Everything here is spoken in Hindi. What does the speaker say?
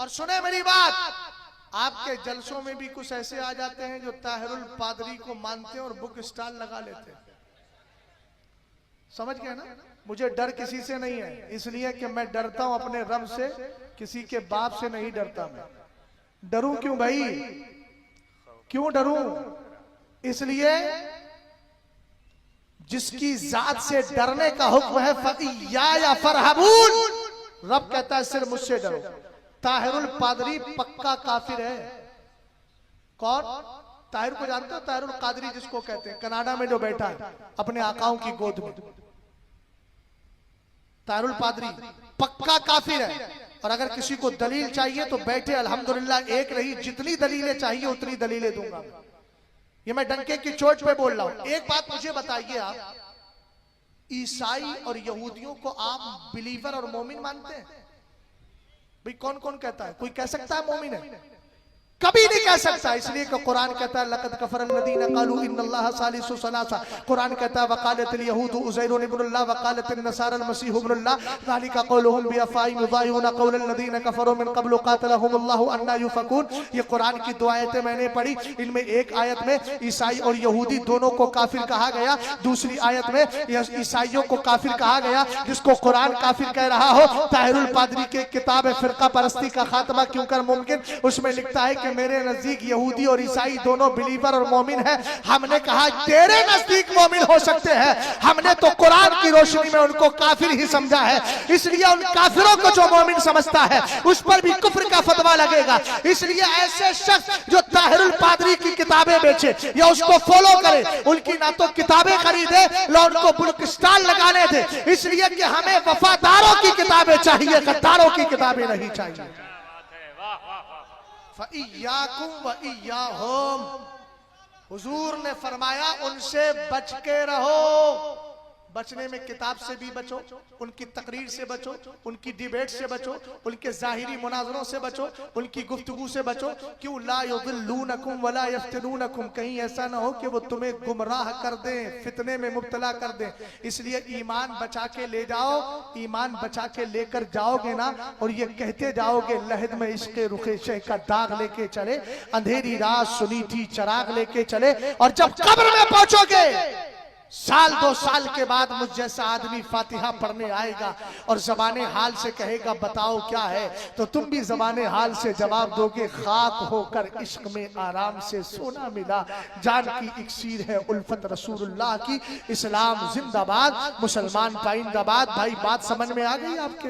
और सुने मेरी बात, आपके जलसों में भी कुछ ऐसे आ जाते हैं जो ताहिरुल पादरी को मानते हैं और बुक स्टॉल लगा लेते हैं। समझ गए ना? मुझे डर किसी से नहीं है, इसलिए कि मैं डरता हूं अपने रब से, किसी के बाप से नहीं डरता। मैं डरूं क्यों भाई? क्यों डरूं? इसलिए जिसकी जात से डरने का हुक्म है, फइया फरहबून, रब कहता है सिर्फ मुझसे डरो। ताहिरुल पादरी पक्का काफिर है। कौन? ताहिर को जानते हो? ताहिरुल कादरी जिसको कहते हैं, कनाडा में जो बैठा है अपने आकाओं की गोद में, ताहिरुल पादरी पक्का काफिर है। और अगर किसी को दलील चाहिए तो बैठे, अल्हम्दुलिल्लाह एक नहीं जितनी दलीलें चाहिए उतनी दलीलें दूंगा। ये मैं डंके की चोट पे बोल रहा हूं। एक बात मुझे बताइए, आप ईसाई और यहूदियों को आप बिलीवर और मोमिन मानते हैं? भाई कौन कौन कहता है? कोई कह सकता है मोमिन है? कभी नहीं कह सकता। इसलिए कि कुरान कहता है लक़द कफ़रल लज़ीना क़ालू इन्नल्लाह सालिसु सलासा। कुरान कहता है वक़ालतिल यहूदु उज़ैरुन इब्नुल्लाह वक़ालतिन नसारा मसीहु इब्नुल्लाह ज़ालिका क़ौलुहुम बिअफ़वाहिहिम युज़ाहिरूना क़ौलल लज़ीना कफ़रू मिन क़ब्लु क़ातलहुमुल्लाहु अन्ना युफ़कून। ये कुरान की दो आयतें मैंने पढ़ी। इनमें एक आयत में ईसाई और यहूदी दोनों को काफिर कहा गया, दूसरी आयत में ईसाइयों को काफिर कहा गया, जिसको कुरान काफिर कह रहा हो। ताहिरुल पादरी के किताब है फ़िरका परस्ती का खात्मा क्यों कर मुमकिन, उसमें लिखता है कि मेरे नजदीक यहूदी और ईसाई दोनों बिलीवर और मोमिन है। हमने कहा तेरे नजदीक मोमिन हो सकते हैं, हमने तो कुरान की रोशनी में उनको काफिर ही समझा है। इसलिए उन काफिरों को जो मोमिन समझता है उस पर भी कुफ्र का फतवा लगेगा। इसलिए ऐसे शख्स जो ताहिरुल पादरी की किताबें बेचे या उसको फॉलो करे, उनकी ना तो किताबें खरीदे ना उनको बुक स्टॉल लगाने दे। इसलिए कि हमें वफादारों की किताबें चाहिए, गद्दारों की किताबें नहीं चाहिए। फ़इय्याकुम व इय्याहुम, हुजूर ने फरमाया उनसे बच के रहो। बचने में किताब से भी बचो, उनकी तकरीर से बचो, उनकी डिबेट से बचो, उनके जाहिरी मुनाजरों से बचो, उनकी गुफ्तगू से बचो। क्यों? ला युदिल्लूनकुम वला यफ्तिनूनकुम, कहीं ऐसा ना हो कि वो तुम्हें गुमराह कर दें, फितने में मुब्तला कर दें। इसलिए ईमान बचा के ले जाओ। ईमान बचा के लेकर जाओगे ना और ये कहते जाओगे लहद में इश्क़े रुखे शह का दाग लेके चले, अंधेरी रात सुनी थी चराग लेके चले। और जब कब्र में पहुंचोगे, साल 2 साल के बाद मुझ जैसा आदमी फातिहा पढ़ने आएगा और ज़बाने हाल से कहेगा बताओ क्या है, तो तुम भी ज़बाने हाल से जवाब दोगे खाक होकर इश्क में आराम से सोना मिला, जान की इक्सीर है उल्फत रसूलुल्लाह की। इस्लाम जिंदाबाद, मुसलमान पाइंदाबाद। भाई बात समझ में आ गई आपके?